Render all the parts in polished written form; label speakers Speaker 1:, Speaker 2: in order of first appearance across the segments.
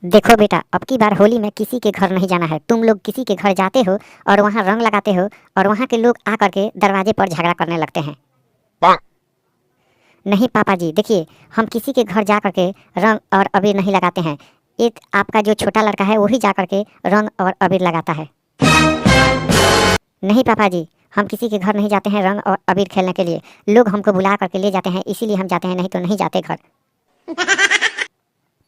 Speaker 1: देखो बेटा, अब की बार होली में किसी के घर नहीं जाना है। तुम लोग किसी के घर जाते हो और वहाँ रंग लगाते हो और वहाँ के लोग आकर के दरवाजे पर झगड़ा करने लगते हैं। नहीं पापा जी, देखिए, हम किसी के घर जा कर के रंग और अबीर नहीं लगाते हैं। एक आपका जो छोटा लड़का है वही जा कर के रंग और अबीर लगाता है। नहीं पापा जी, हम किसी के घर नहीं जाते हैं रंग और अबीर खेलने के लिए। लोग हमको बुला करके ले जाते हैं, इसीलिए हम जाते हैं, नहीं तो नहीं जाते घर।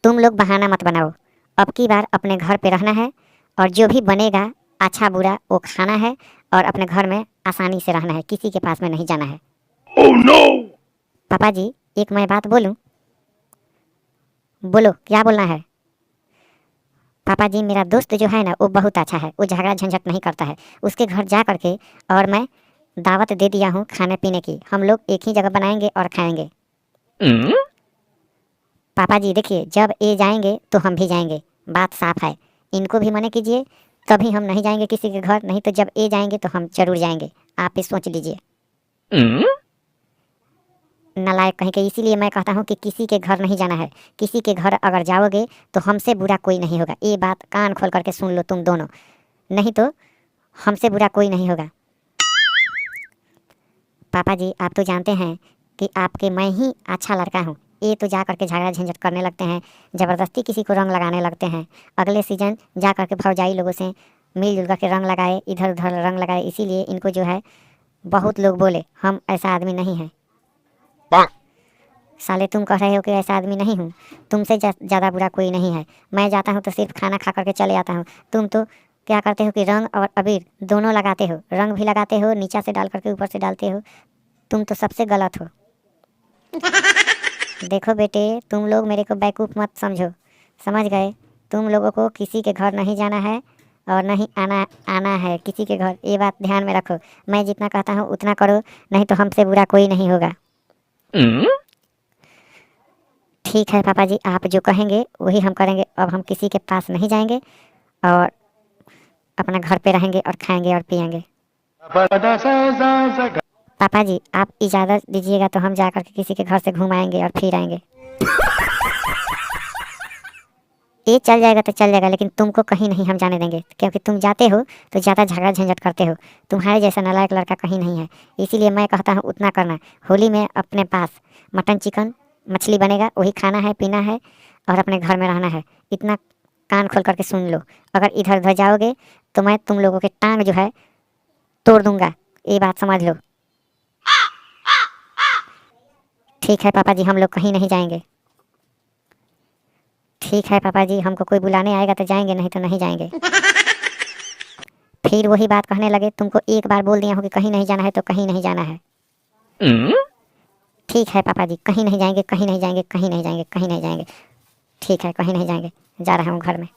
Speaker 1: तुम लोग बहाना मत बनाओ। अब की बार अपने घर पे रहना है और जो भी बनेगा अच्छा बुरा वो खाना है और अपने घर में आसानी से रहना है, किसी के पास में नहीं जाना है।
Speaker 2: Oh no!
Speaker 1: पापा जी, एक मैं बात बोलूं? बोलो, क्या बोलना है? पापा जी, मेरा दोस्त जो है ना वो बहुत अच्छा है, वो झगड़ा झंझट नहीं करता है। उसके घर जा करके और मैं दावत दे दिया हूँ खाने पीने की। हम लोग एक ही जगह बनाएंगे और खाएंगे। पापा जी देखिए, जब ये जाएंगे तो हम भी जाएंगे, बात साफ है। इनको भी मना कीजिए, तभी हम नहीं जाएंगे किसी के घर, नहीं तो जब ये जाएंगे तो हम जरूर जाएंगे। आप ही सोच लीजिए। नालायक कहीं के, इसीलिए मैं कहता हूँ कि किसी के घर नहीं जाना है। किसी के घर अगर जाओगे तो हमसे बुरा कोई नहीं होगा। ये बात कान खोल करके सुन लो तुम दोनों, नहीं तो हमसे बुरा कोई नहीं होगा। पापा जी, आप तो जानते हैं कि आपके मैं ही अच्छा लड़का हूँ। ये तो जा करके झगड़ा झंझट करने लगते हैं, ज़बरदस्ती किसी को रंग लगाने लगते हैं। अगले सीजन जा करके भौजाई लोगों से मिलजुल करके रंग लगाए, इधर उधर रंग लगाए, इसीलिए इनको जो है बहुत लोग बोले हम ऐसा आदमी नहीं है। साले, तुम कह रहे हो कि ऐसा आदमी नहीं हूँ? तुमसे ज़्यादा बुरा कोई नहीं है। मैं जाता हूँ तो सिर्फ खाना खा करके चले आता हूँ। तुम तो क्या करते हो कि रंग और अबीर दोनों लगाते हो, रंग भी लगाते हो, नीचा से डाल करके ऊपर से डालते हो। तुम तो सबसे गलत हो। देखो बेटे, तुम लोग मेरे को बेवकूफ़ मत समझो, समझ गए? तुम लोगों को किसी के घर नहीं जाना है और नहीं आना आना है किसी के घर, ये बात ध्यान में रखो। मैं जितना कहता हूँ उतना करो, नहीं तो हमसे बुरा कोई नहीं होगा। ठीक है पापा जी, आप जो कहेंगे वही हम करेंगे। अब हम किसी के पास नहीं जाएंगे और अपना घर पे रहेंगे और खाएंगे और पिएंगे। पापा जी, आप इजाज़त दीजिएगा तो हम जा कर के किसी के घर से घूम आएंगे और फिर आएंगे। ये चल जाएगा तो चल जाएगा, लेकिन तुमको कहीं नहीं हम जाने देंगे, क्योंकि तुम जाते हो तो ज़्यादा झगड़ा झंझट करते हो। तुम्हारे जैसा नालायक लड़का कहीं नहीं है, इसीलिए मैं कहता हूँ उतना करना। होली में अपने पास मटन चिकन मछली बनेगा, वही खाना है पीना है और अपने घर में रहना है। इतना कान खोल करके सुन लो। अगर इधर उधर जाओगे तो मैं तुम लोगों के टांग जो है तोड़ दूंगा, ये बात समझ लो। ठीक है पापा जी, हम लोग कहीं नहीं जाएंगे। ठीक है पापा जी, हमको कोई बुलाने आएगा तो जाएंगे, नहीं तो नहीं जाएंगे। फिर वही बात कहने लगे, तुमको एक बार बोल दिया हूँ कि कहीं नहीं जाना है तो कहीं नहीं जाना है। ठीक है पापा जी, कहीं नहीं जाएंगे, कहीं नहीं जाएंगे, कहीं नहीं जाएंगे, कहीं नहीं जाएंगे। ठीक है, कहीं नहीं जाएंगे, जा रहा हूँ घर में।